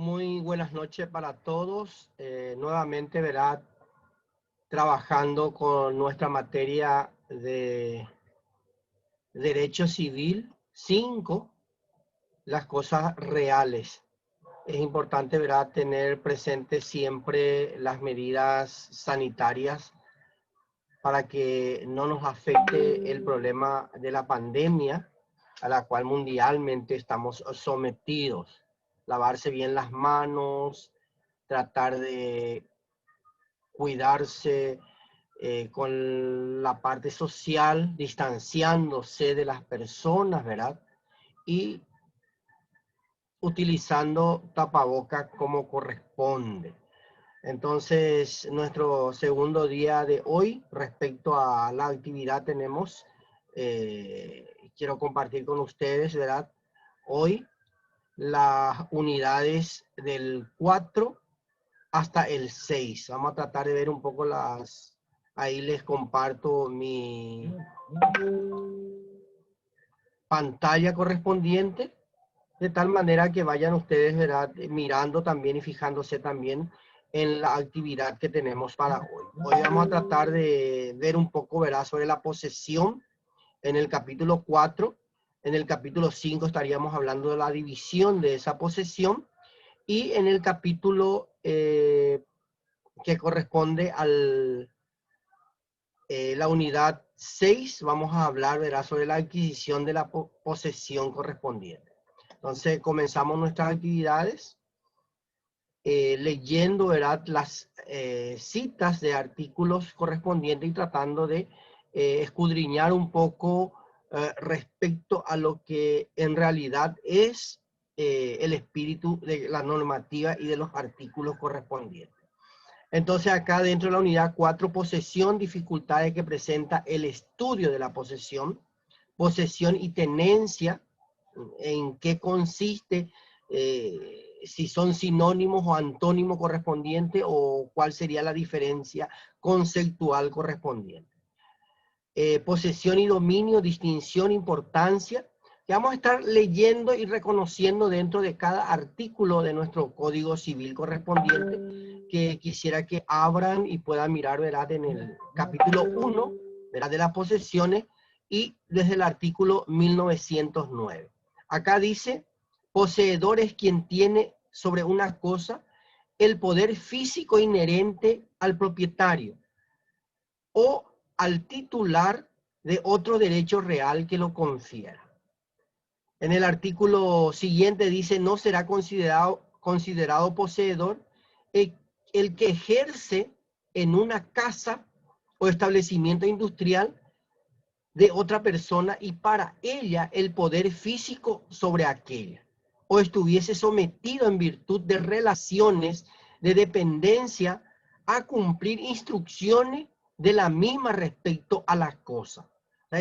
Muy buenas noches para todos. Nuevamente, verá, trabajando con nuestra materia de Derecho Civil 5, las cosas reales. Es importante, verá, tener presente siempre las medidas sanitarias para que no nos afecte el problema de la pandemia a la cual mundialmente estamos sometidos. Lavarse bien las manos, tratar de cuidarse con la parte social, distanciándose de las personas, ¿verdad? Y utilizando tapaboca como corresponde. Entonces, nuestro segundo día de hoy, respecto a la actividad, quiero compartir con ustedes, ¿verdad? Hoy, las unidades del 4 hasta el 6. Vamos a tratar de ver un poco ahí les comparto mi pantalla correspondiente, de tal manera que vayan ustedes, ¿verdad?, mirando también y fijándose también en la actividad que tenemos para hoy. Hoy vamos a tratar de ver un poco, ¿verdad?, sobre la posesión en el capítulo 4. En el capítulo 5 estaríamos hablando de la división de esa posesión. Y en el capítulo que corresponde a la unidad 6, vamos a hablar, ¿verdad?, sobre la adquisición de la posesión correspondiente. Entonces, comenzamos nuestras actividades leyendo, ¿verdad?, las citas de artículos correspondientes y tratando de escudriñar un poco respecto a lo que en realidad es el espíritu de la normativa y de los artículos correspondientes. Entonces, acá dentro de la unidad 4, posesión, dificultades que presenta el estudio de la posesión y tenencia, en qué consiste, si son sinónimos o antónimos correspondientes o cuál sería la diferencia conceptual correspondiente. Posesión y dominio, distinción, importancia, que vamos a estar leyendo y reconociendo dentro de cada artículo de nuestro Código Civil correspondiente, que quisiera que abran y puedan mirar, ¿verdad?, en el capítulo 1, ¿verdad?, de las posesiones, y desde el artículo 1909. Acá dice, poseedor es quien tiene sobre una cosa el poder físico inherente al propietario o al titular de otro derecho real que lo confiera. En el artículo siguiente dice, no será considerado poseedor el que ejerce en una casa o establecimiento industrial de otra persona y para ella el poder físico sobre aquella, o estuviese sometido en virtud de relaciones de dependencia a cumplir instrucciones de la misma respecto a las cosas.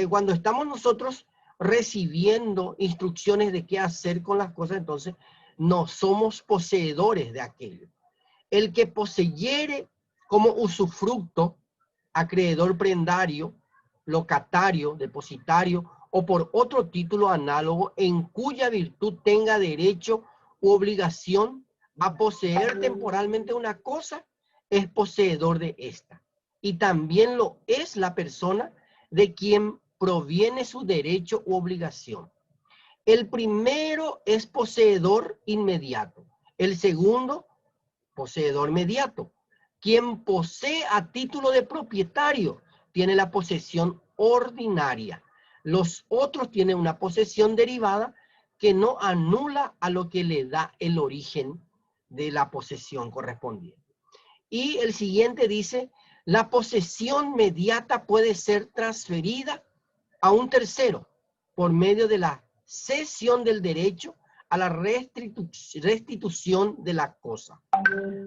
Cuando estamos nosotros recibiendo instrucciones de qué hacer con las cosas, entonces no somos poseedores de aquello. El que poseyere como usufructo, acreedor prendario, locatario, depositario o por otro título análogo en cuya virtud tenga derecho u obligación a poseer temporalmente una cosa, es poseedor de esta. Y también lo es la persona de quien proviene su derecho u obligación. El primero es poseedor inmediato. El segundo, poseedor mediato. Quien posee a título de propietario tiene la posesión ordinaria. Los otros tienen una posesión derivada que no anula a lo que le da el origen de la posesión correspondiente. Y el siguiente dice, la posesión mediata puede ser transferida a un tercero por medio de la cesión del derecho a la restitución de la cosa.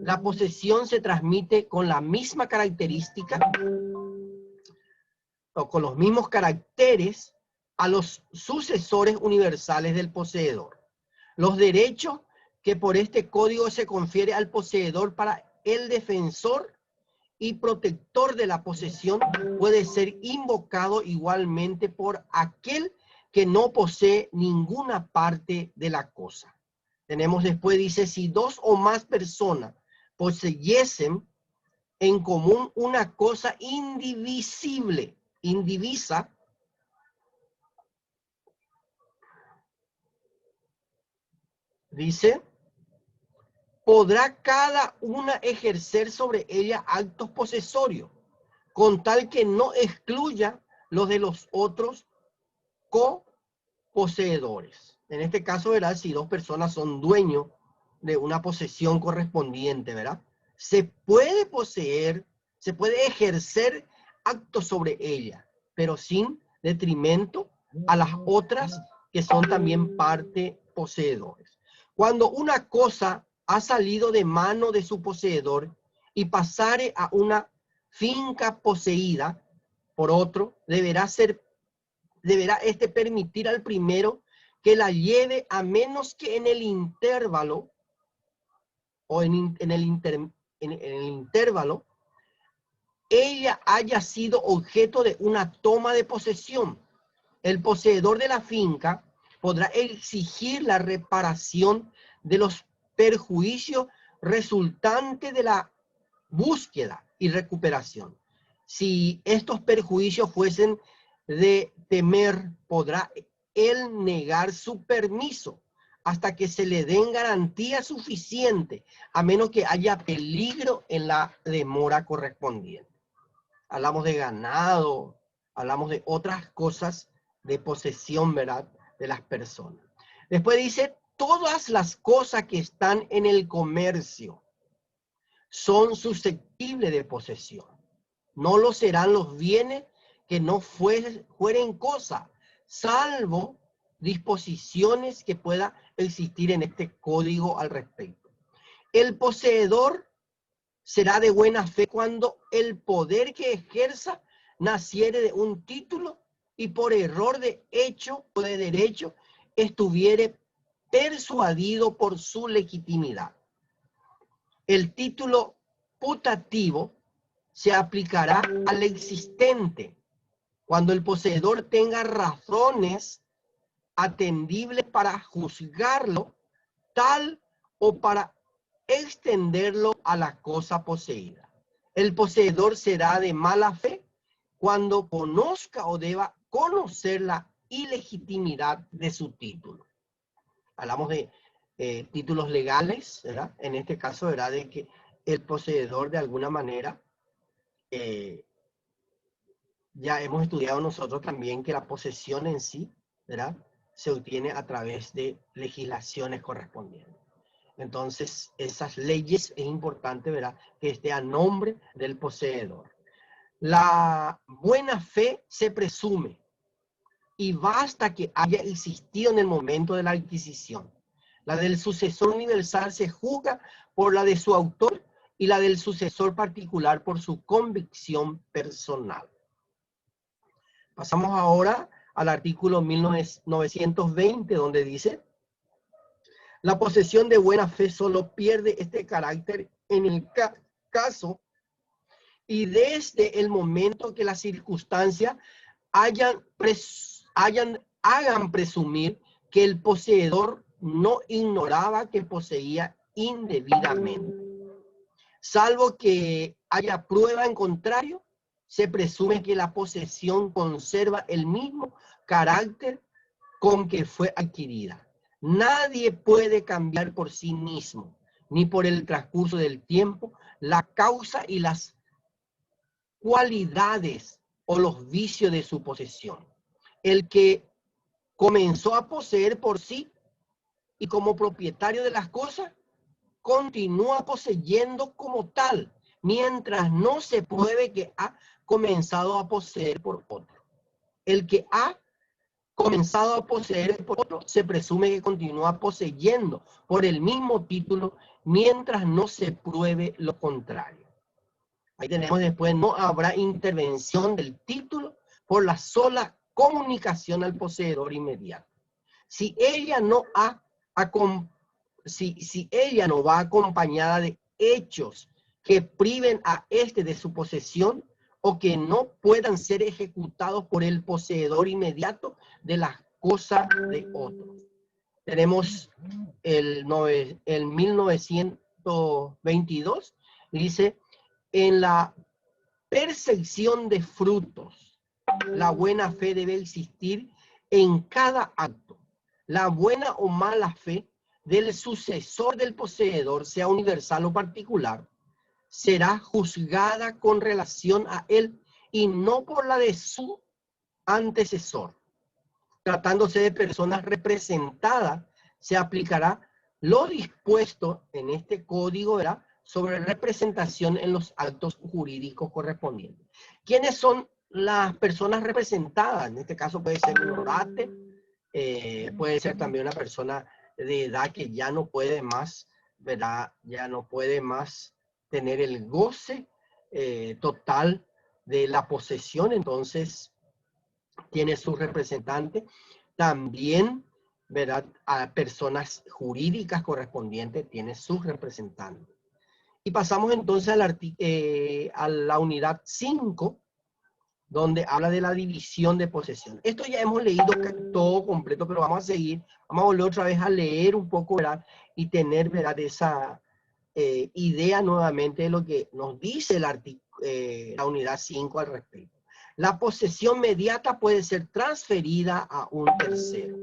La posesión se transmite con la misma característica o con los mismos caracteres a los sucesores universales del poseedor. Los derechos que por este código se confiere al poseedor para el defensor y protector de la posesión puede ser invocado igualmente por aquel que no posee ninguna parte de la cosa. Tenemos después, dice, si dos o más personas poseyesen en común una cosa indivisible, indivisa, dice, podrá cada una ejercer sobre ella actos posesorios, con tal que no excluya los de los otros coposeedores. En este caso, ¿verdad? Si dos personas son dueños de una posesión correspondiente, ¿verdad? Se puede poseer, se puede ejercer actos sobre ella, pero sin detrimento a las otras que son también parte poseedores. Cuando una cosa ha salido de mano de su poseedor y pasare a una finca poseída por otro, deberá este permitir al primero que la lleve, a menos que en el intervalo o en el intervalo ella haya sido objeto de una toma de posesión. El poseedor de la finca podrá exigir la reparación de los perjuicios resultantes de la búsqueda y recuperación. Si estos perjuicios fuesen de temer, podrá él negar su permiso hasta que se le den garantía suficiente, a menos que haya peligro en la demora correspondiente. Hablamos de ganado, hablamos de otras cosas de posesión, ¿verdad?, de las personas. Después dice, todas las cosas que están en el comercio son susceptibles de posesión. No lo serán los bienes que no fueren cosa, salvo disposiciones que pueda existir en este código al respecto. El poseedor será de buena fe cuando el poder que ejerza naciere de un título y por error de hecho o de derecho estuviere persuadido por su legitimidad. El título putativo se aplicará al existente cuando el poseedor tenga razones atendibles para juzgarlo tal o para extenderlo a la cosa poseída. El poseedor será de mala fe cuando conozca o deba conocer la ilegitimidad de su título. Hablamos de títulos legales, ¿verdad? En este caso, ¿verdad?, de que el poseedor de alguna manera, ya hemos estudiado nosotros también que la posesión en sí, ¿verdad?, se obtiene a través de legislaciones correspondientes. Entonces, esas leyes es importante, ¿verdad?, que esté a nombre del poseedor. La buena fe se presume y basta que haya existido en el momento de la adquisición. La del sucesor universal se juzga por la de su autor y la del sucesor particular por su convicción personal. Pasamos ahora al artículo 1920, donde dice: la posesión de buena fe solo pierde este carácter en el caso y desde el momento que las circunstancias hagan presumir que el poseedor no ignoraba que poseía indebidamente. Salvo que haya prueba en contrario, se presume que la posesión conserva el mismo carácter con que fue adquirida. Nadie puede cambiar por sí mismo, ni por el transcurso del tiempo, la causa y las cualidades o los vicios de su posesión. El que comenzó a poseer por sí y como propietario de las cosas, continúa poseyendo como tal, mientras no se pruebe que ha comenzado a poseer por otro. El que ha comenzado a poseer por otro, se presume que continúa poseyendo por el mismo título, mientras no se pruebe lo contrario. Ahí tenemos después, no habrá intervención del título por la sola comunicación al poseedor inmediato. Si ella no va acompañada de hechos que priven a este de su posesión o que no puedan ser ejecutados por el poseedor inmediato de las cosas de otros. tenemos el 1922, dice, en la percepción de frutos, la buena fe debe existir en cada acto. La buena o mala fe del sucesor del poseedor, sea universal o particular, será juzgada con relación a él y no por la de su antecesor. Tratándose de personas representadas, se aplicará lo dispuesto en este código, ¿verdad?, sobre representación en los actos jurídicos correspondientes. ¿Quiénes son las personas representadas? En este caso puede ser un orate, puede ser también una persona de edad que ya no puede más, ¿verdad?, ya no puede más tener el goce total de la posesión, entonces tiene su representante. También, ¿verdad?, a personas jurídicas correspondientes tiene sus representantes. Y pasamos entonces a la unidad 5, donde habla de la división de posesión. Esto ya hemos leído todo completo, pero vamos a seguir, vamos a volver otra vez a leer un poco, ¿verdad?, y tener, ¿verdad?, esa idea nuevamente de lo que nos dice la unidad 5 al respecto. La posesión mediata puede ser transferida a un tercero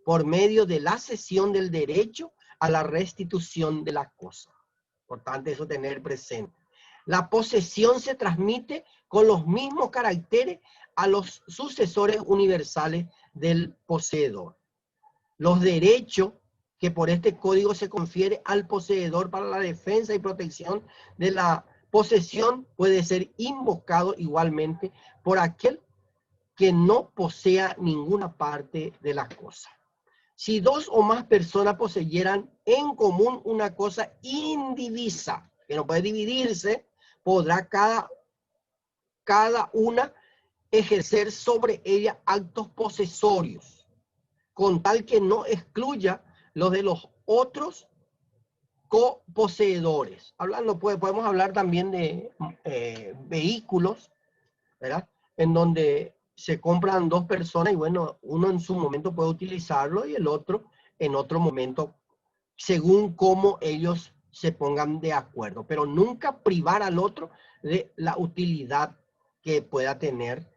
por medio de la cesión del derecho a la restitución de la cosa. Importante eso tener presente. La posesión se transmite con los mismos caracteres a los sucesores universales del poseedor. Los derechos que por este código se confiere al poseedor para la defensa y protección de la posesión puede ser invocado igualmente por aquel que no posea ninguna parte de la cosa. Si dos o más personas poseyeran en común una cosa indivisa, que no puede dividirse, podrá cada una ejercer sobre ella actos posesorios, con tal que no excluya los de los otros coposeedores. Hablando, podemos hablar también de vehículos, ¿verdad?, en donde se compran dos personas y bueno, uno en su momento puede utilizarlo y el otro en otro momento, según cómo ellos se pongan de acuerdo, pero nunca privar al otro de la utilidad que pueda tener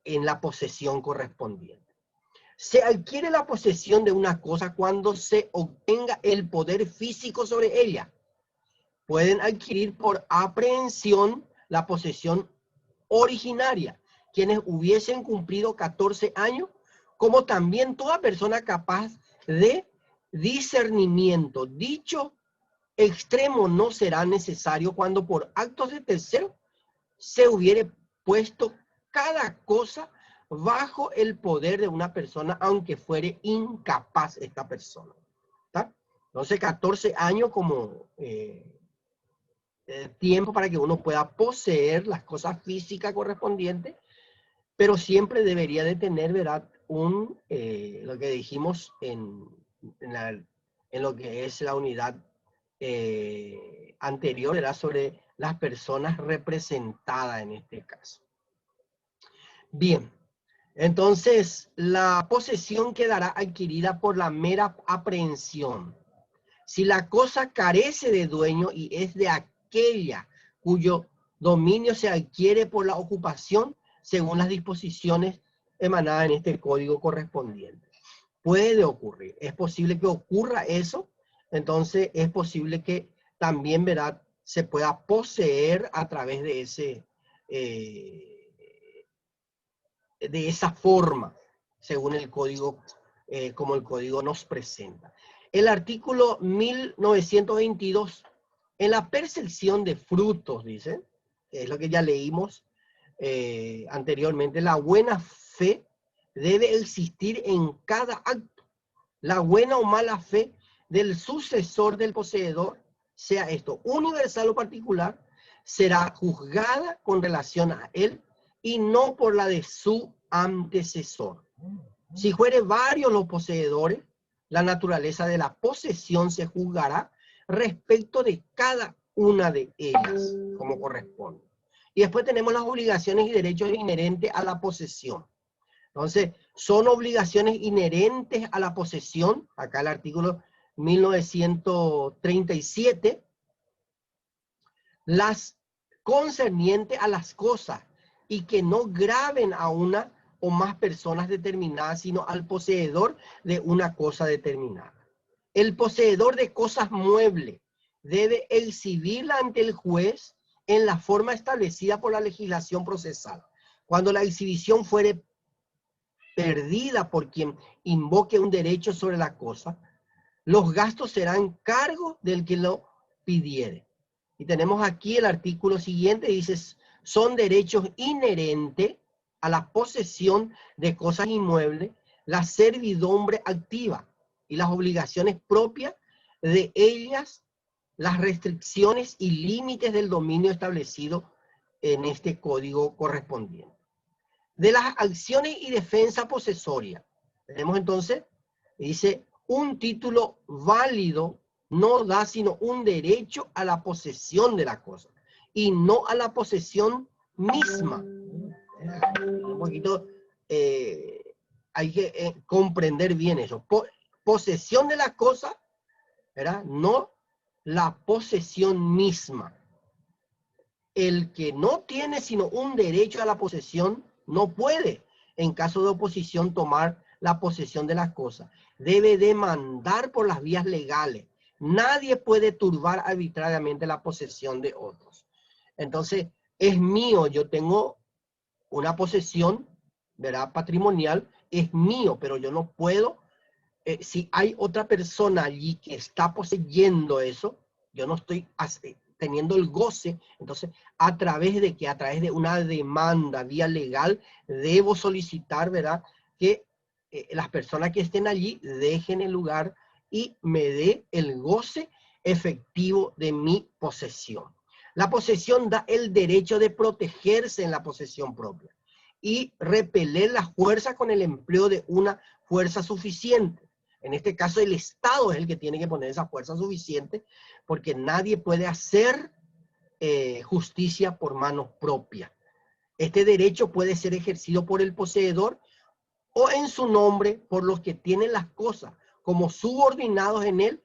en la posesión correspondiente. Se adquiere la posesión de una cosa cuando se obtenga el poder físico sobre ella. Pueden adquirir por aprehensión la posesión originaria quienes hubiesen cumplido 14 años, como también toda persona capaz de discernimiento. Dicho extremo no será necesario cuando por actos de tercero se hubiere puesto cada cosa bajo el poder de una persona, aunque fuere incapaz esta persona. ¿Está? Entonces, 14 años como tiempo para que uno pueda poseer las cosas físicas correspondientes, pero siempre debería de tener, ¿verdad?, lo que dijimos en lo que es la unidad anterior, era sobre las personas representadas en este caso. Bien, entonces la posesión quedará adquirida por la mera aprehensión. Si la cosa carece de dueño y es de aquella cuyo dominio se adquiere por la ocupación, según las disposiciones emanadas en este código correspondiente. Puede ocurrir, es posible que ocurra eso, entonces es posible que también, ¿verdad?, se pueda poseer a través de esa forma, según el código, como el código nos presenta. El artículo 1922, en la percepción de frutos, dice, que es lo que ya leímos anteriormente, la buena fe debe existir en cada acto. La buena o mala fe del sucesor del poseedor, sea esto universal o particular, será juzgada con relación a él y no por la de su antecesor. Si fuere varios los poseedores, la naturaleza de la posesión se juzgará respecto de cada una de ellas, como corresponde. Y después tenemos las obligaciones y derechos inherentes a la posesión. Entonces, Son obligaciones inherentes a la posesión, acá el artículo 1937, las concernientes a las cosas y que no graven a una o más personas determinadas, sino al poseedor de una cosa determinada. El poseedor de cosas muebles debe exhibirla ante el juez en la forma establecida por la legislación procesal. Cuando la exhibición fuere perdida por quien invoque un derecho sobre la cosa, los gastos serán cargo del que lo pidiere. Y tenemos aquí el artículo siguiente, dice, son derechos inherentes a la posesión de cosas inmuebles, la servidumbre activa y las obligaciones propias de ellas, las restricciones y límites del dominio establecido en este código correspondiente. De las acciones y defensa posesoria, tenemos entonces, dice, un título válido no da sino un derecho a la posesión de la cosa y no a la posesión misma. Un poquito hay que comprender bien eso. Posesión de la cosa, ¿verdad? No la posesión misma. El que no tiene sino un derecho a la posesión no puede, en caso de oposición, tomar la posesión de las cosas. Debe demandar por las vías legales. Nadie puede turbar arbitrariamente la posesión de otros. Entonces, es mío, yo tengo una posesión, ¿verdad? Patrimonial, es mío, pero yo no puedo, si hay otra persona allí que está poseyendo eso, yo no estoy teniendo el goce, entonces, ¿a través de qué? A través de una demanda vía legal, debo solicitar, ¿verdad? Que las personas que estén allí dejen el lugar y me dé el goce efectivo de mi posesión. La posesión da el derecho de protegerse en la posesión propia y repeler la fuerza con el empleo de una fuerza suficiente. En este caso, el Estado es el que tiene que poner esa fuerza suficiente, porque nadie puede hacer justicia por mano propia. Este derecho puede ser ejercido por el poseedor o en su nombre por los que tienen las cosas como subordinados en él,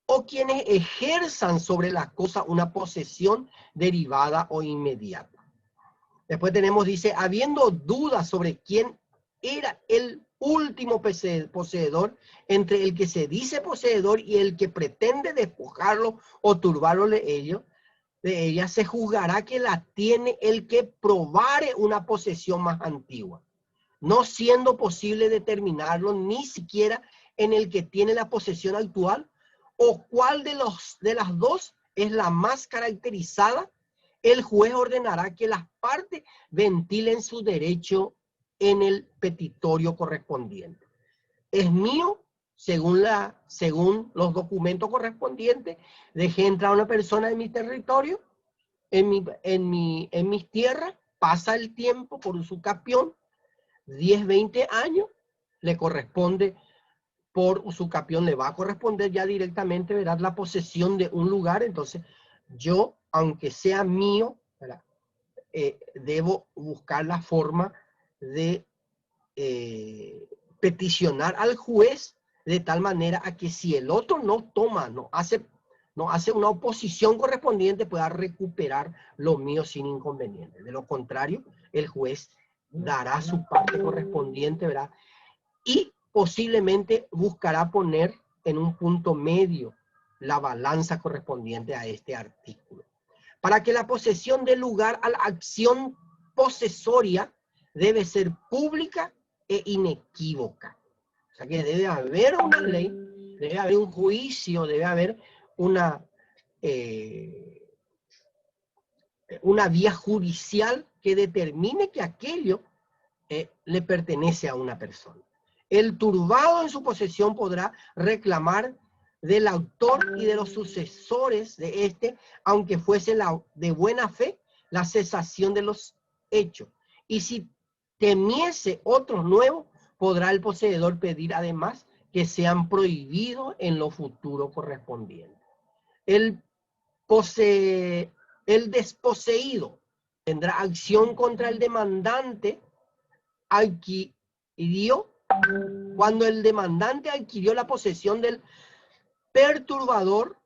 o quienes ejerzan sobre la cosa una posesión derivada o inmediata. Después tenemos, dice, habiendo dudas sobre quién era el último poseedor, entre el que se dice poseedor y el que pretende despojarlo o turbarlo de ella, se juzgará que la tiene el que probare una posesión más antigua, no siendo posible determinarlo ni siquiera en el que tiene la posesión actual, o cuál de las dos es la más caracterizada. El juez ordenará que las partes ventilen su derecho en el petitorio correspondiente. Es mío, según los documentos correspondientes, dejé entrar a una persona en mi territorio, en mis tierras, pasa el tiempo por usucapión, 10, 20 años, le corresponde, por usucapión le va a corresponder ya directamente, ¿verdad?, la posesión de un lugar. Entonces, yo, aunque sea mío, ¿verdad?, debo buscar la forma de peticionar al juez de tal manera a que si el otro no toma, no hace una oposición correspondiente, pueda recuperar lo mío sin inconveniente. De lo contrario, el juez dará su parte correspondiente, ¿verdad?, y posiblemente buscará poner en un punto medio la balanza correspondiente a este artículo. Para que la posesión dé lugar a la acción posesoria, debe ser pública e inequívoca. O sea que debe haber una ley, debe haber un juicio, debe haber una vía judicial que determine que aquello le pertenece a una persona. El turbado en su posesión podrá reclamar del autor y de los sucesores de este, aunque fuese de buena fe, la cesación de los hechos. Y si temiese otros nuevos, podrá el poseedor pedir además que sean prohibidos en lo futuro correspondiente. El desposeído tendrá acción contra el demandante y dio cuando el demandante adquirió la posesión del perturbador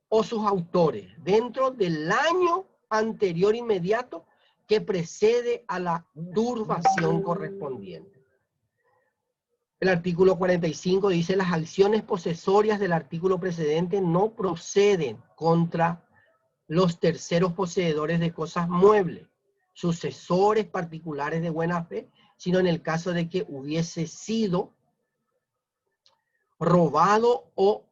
o sus autores dentro del año anterior inmediato que precede a la turbación correspondiente. El artículo 45 dice: las acciones posesorias del artículo precedente no proceden contra los terceros poseedores de cosas muebles, sucesores particulares de buena fe, sino en el caso de que hubiese sido robado o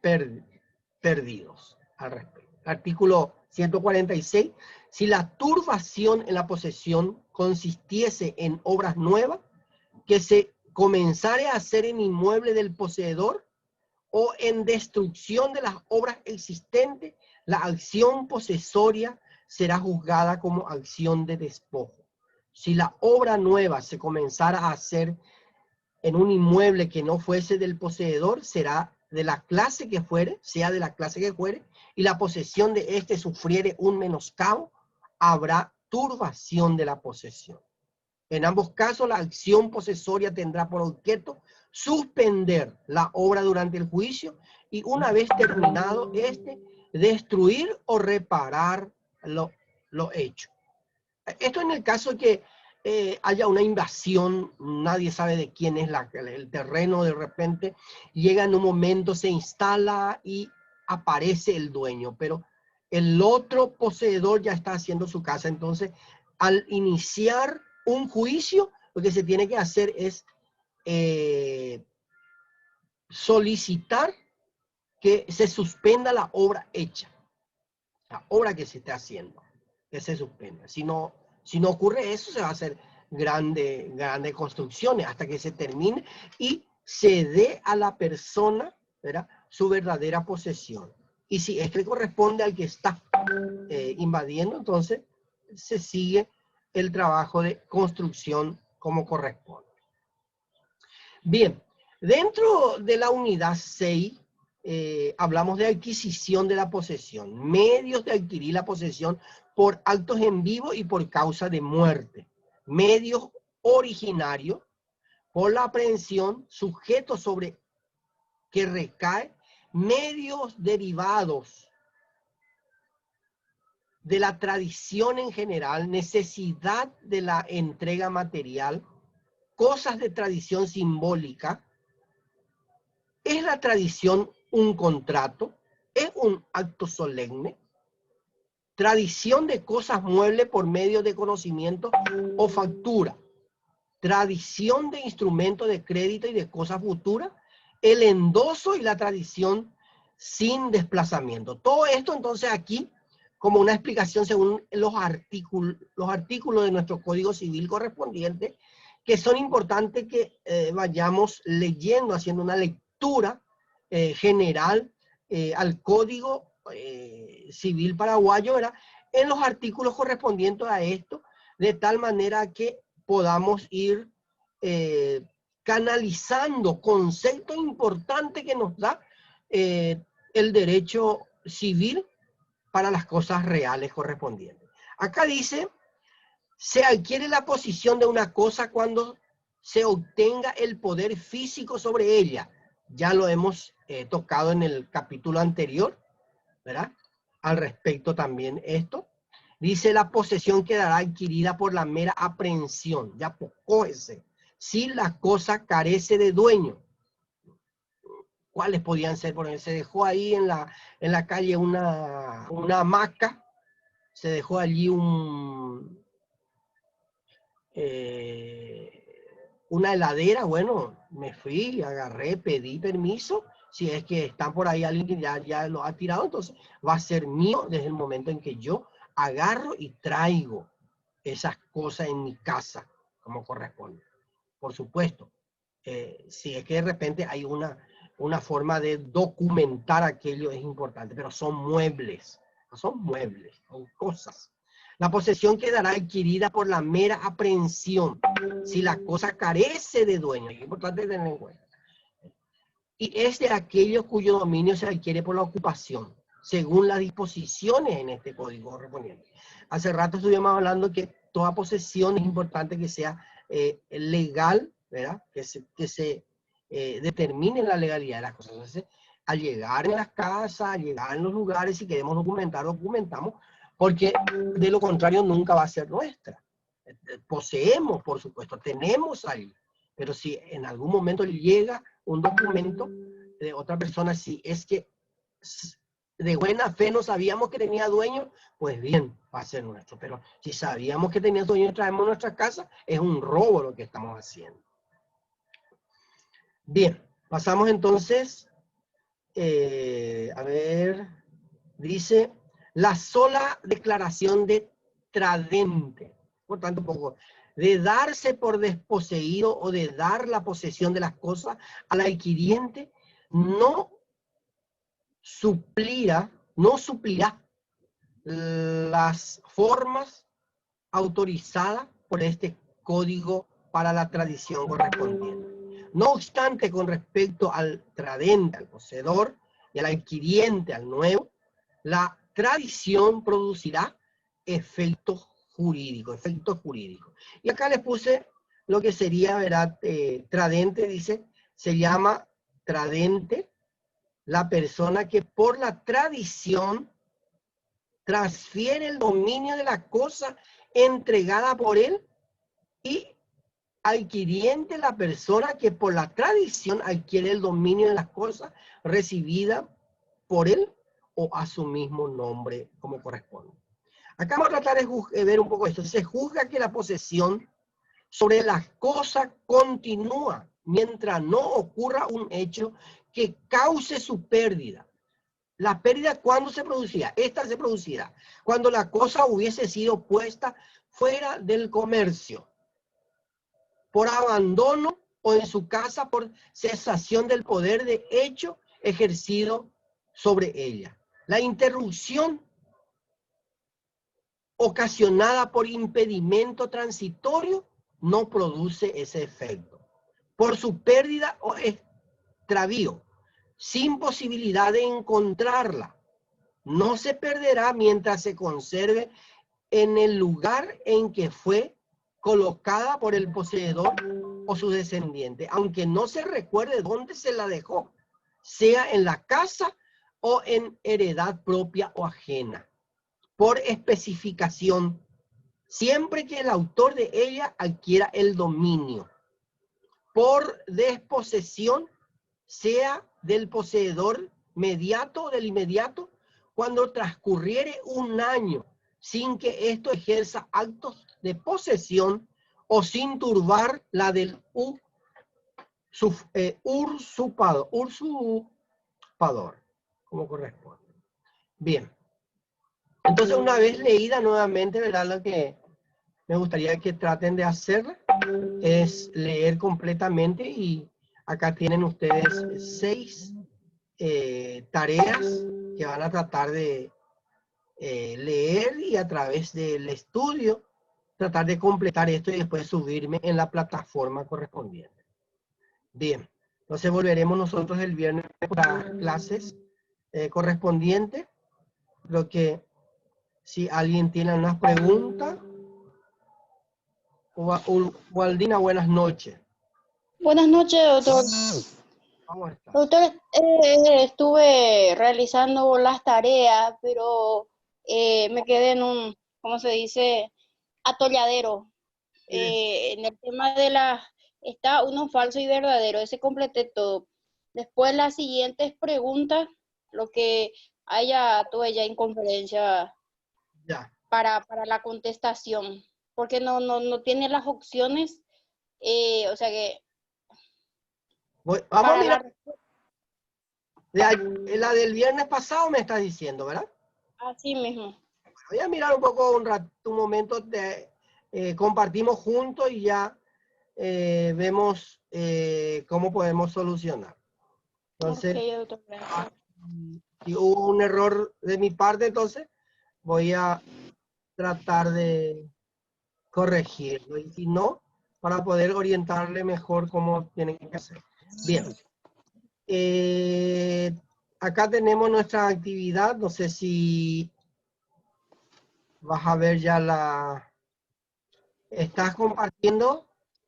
perdidos. Al respecto. Artículo 146. Si la turbación en la posesión consistiese en obras nuevas que se comenzare a hacer en inmueble del poseedor o en destrucción de las obras existentes, la acción posesoria será juzgada como acción de despojo. Si la obra nueva se comenzara a hacer en un inmueble que no fuese del poseedor, será de la clase que fuere, sea de la clase que fuere, y la posesión de éste sufriere un menoscabo, habrá turbación de la posesión. En ambos casos, la acción posesoria tendrá por objeto suspender la obra durante el juicio y una vez terminado este, destruir o reparar lo hecho. Esto en el caso que haya una invasión, nadie sabe de quién es el terreno, de repente llega en un momento, se instala y aparece el dueño, pero el otro poseedor ya está haciendo su casa. Entonces, al iniciar un juicio, lo que se tiene que hacer es solicitar que se suspenda la obra hecha, la obra que se está haciendo, que se suspenda. Si no ocurre eso, se va a hacer grandes construcciones hasta que se termine y se dé a la persona, ¿verdad?, su verdadera posesión. Y si este corresponde al que está invadiendo, entonces se sigue el trabajo de construcción como corresponde. Bien, dentro de la unidad 6, hablamos de adquisición de la posesión, medios de adquirir la posesión por actos en vivo y por causa de muerte, medios originarios por la aprehensión, sujetos sobre que recae, medios derivados de la tradición en general, necesidad de la entrega material, cosas de tradición simbólica. ¿Es la tradición un contrato? ¿Es un acto solemne? Tradición de cosas muebles por medio de conocimiento o factura. Tradición de instrumentos de crédito y de cosas futuras. El endoso y la tradición sin desplazamiento. Todo esto entonces aquí como una explicación según los artículos de nuestro Código Civil correspondiente, que son importantes que vayamos leyendo, haciendo una lectura general al Código Civil paraguayo, ¿verdad?, en los artículos correspondientes a esto, de tal manera que podamos ir canalizando conceptos importantes que nos da el derecho civil para las cosas reales correspondientes. Acá dice: se adquiere la posición de una cosa cuando se obtenga el poder físico sobre ella. Ya lo hemos tocado en el capítulo anterior, ¿verdad? Al respecto también esto. Dice: la posesión quedará adquirida por la mera aprehensión. Ya cógese. Si la cosa carece de dueño. ¿Cuáles podían ser? Porque se dejó ahí en la calle una hamaca, se dejó allí una heladera. Bueno, me fui, agarré, pedí permiso. Si es que está por ahí alguien que ya lo ha tirado, entonces va a ser mío desde el momento en que yo agarro y traigo esas cosas en mi casa, como corresponde. Por supuesto, si es que de repente hay una forma de documentar aquello, es importante, pero son muebles, no son muebles, son cosas. La posesión quedará adquirida por la mera aprehensión, si la cosa carece de dueño, es importante tener en cuenta. Y es de aquellos cuyo dominio se adquiere por la ocupación, según las disposiciones en este código correspondiente. Hace rato estuvimos hablando que toda posesión es importante que sea legal, ¿verdad? Que se determine la legalidad de las cosas. Entonces, al llegar en las casas, al llegar en los lugares, si queremos documentar, documentamos, porque de lo contrario nunca va a ser nuestra. Poseemos, por supuesto, tenemos ahí, pero si en algún momento llega un documento de otra persona, si es que de buena fe no sabíamos que tenía dueño, pues bien, va a ser nuestro. Pero si sabíamos que tenía dueño y traemos nuestra casa, es un robo lo que estamos haciendo. Bien, pasamos entonces, a ver, dice, la sola declaración de tradente, por tanto, poco, de darse por desposeído o de dar la posesión de las cosas al adquiriente, no suplirá las formas autorizadas por este código para la tradición correspondiente. No obstante, con respecto al tradente, al poseedor, y al adquiriente, al nuevo, la tradición producirá efectos jurídicos. Y acá les puse lo que sería, ¿verdad? Tradente, dice, se llama tradente la persona que por la tradición transfiere el dominio de la cosa entregada por él, y adquiriente la persona que por la tradición adquiere el dominio de las cosas recibidas por él o a su mismo nombre como corresponde. Acá vamos a tratar de ver un poco esto. Se juzga que la posesión sobre las cosas continúa mientras no ocurra un hecho que cause su pérdida. La pérdida, ¿cuándo se producía? Esta se producirá cuando la cosa hubiese sido puesta fuera del comercio, por abandono o en su casa por cesación del poder de hecho ejercido sobre ella. La interrupción ocasionada por impedimento transitorio no produce ese efecto. Por su pérdida o extravío, sin posibilidad de encontrarla, no se perderá mientras se conserve en el lugar en que fue colocada por el poseedor o su descendiente, aunque no se recuerde dónde se la dejó, sea en la casa o en heredad propia o ajena, por especificación, siempre que el autor de ella adquiera el dominio. Por desposesión, sea del poseedor mediato o del inmediato, cuando transcurriere un año sin que esto ejerza actos de posesión o sin turbar la del usurpador, como corresponde. Bien. Entonces, una vez leída nuevamente, ¿verdad? Lo que me gustaría que traten de hacer es leer completamente, y acá tienen ustedes 6 tareas que van a tratar de leer, y a través del estudio tratar de completar esto y después subirme en la plataforma correspondiente. Bien, entonces volveremos nosotros el viernes para clases correspondientes. Creo que si alguien tiene unas preguntas. Waldina, buenas noches. Buenas noches, doctor. ¿Cómo está? Doctor, estuve realizando las tareas, pero me quedé en un, ¿cómo se dice? Atolladero. En el tema de está uno falso y verdadero, ese completé todo. Después las siguientes preguntas, lo que tuve ya en conferencia Ya. para la contestación, porque no tiene las opciones, o sea que Vamos a para mirar. La del viernes pasado me estás diciendo, ¿verdad? así mismo. Voy a mirar un poco, un momento, compartimos juntos y ya vemos cómo podemos solucionar. Entonces, Okay, doctor. si hubo un error de mi parte, entonces voy a tratar de corregirlo. Y si no, para poder orientarle mejor cómo tienen que hacer. Bien. Acá tenemos nuestra actividad. No sé si vas a ver ya ¿Estás compartiendo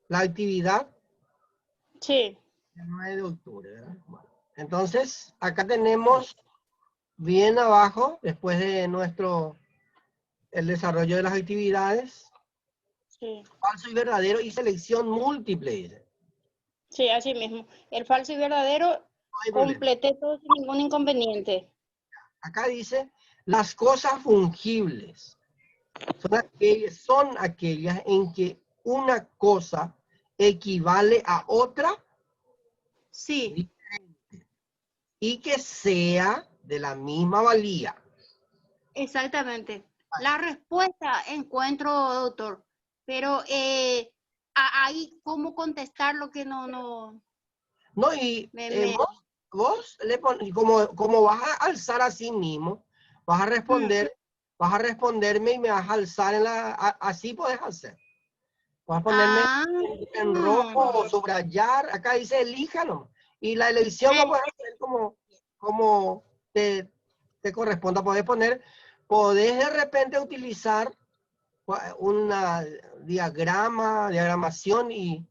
la actividad? Sí. El 9 de octubre, ¿verdad? Bueno, entonces, acá tenemos bien abajo, después de el desarrollo de las actividades, Sí. falso y verdadero y selección múltiple, dice. Sí, así mismo. El falso y verdadero No hay problema. completé todo sin ningún inconveniente. Acá dice, las cosas fungibles son aquellas en que una cosa equivale a otra Sí, y que sea de la misma valía. exactamente. La respuesta encuentro, doctor, pero ahí cómo contestar lo que no, No, y me... vos como vas a alzar a sí mismo, vas a responderme y me vas a alzar así puedes hacer. Vas a ponerme Ah, en rojo o subrayar. Acá dice elíjalo. Y la elección lo puedes hacer como te corresponda. Podés de repente utilizar una diagramación y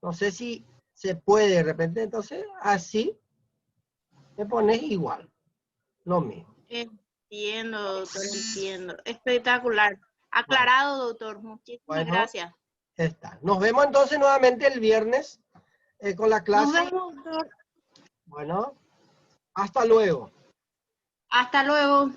no sé si se puede de repente. Entonces, así te pones igual, lo mismo. entiendo, doctor, entiendo. Espectacular. Bueno, Aclarado, doctor. Muchísimas bueno, gracias. está. Nos vemos entonces nuevamente el viernes con la Nos clase. vemos, doctor. Bueno, hasta luego. Hasta luego.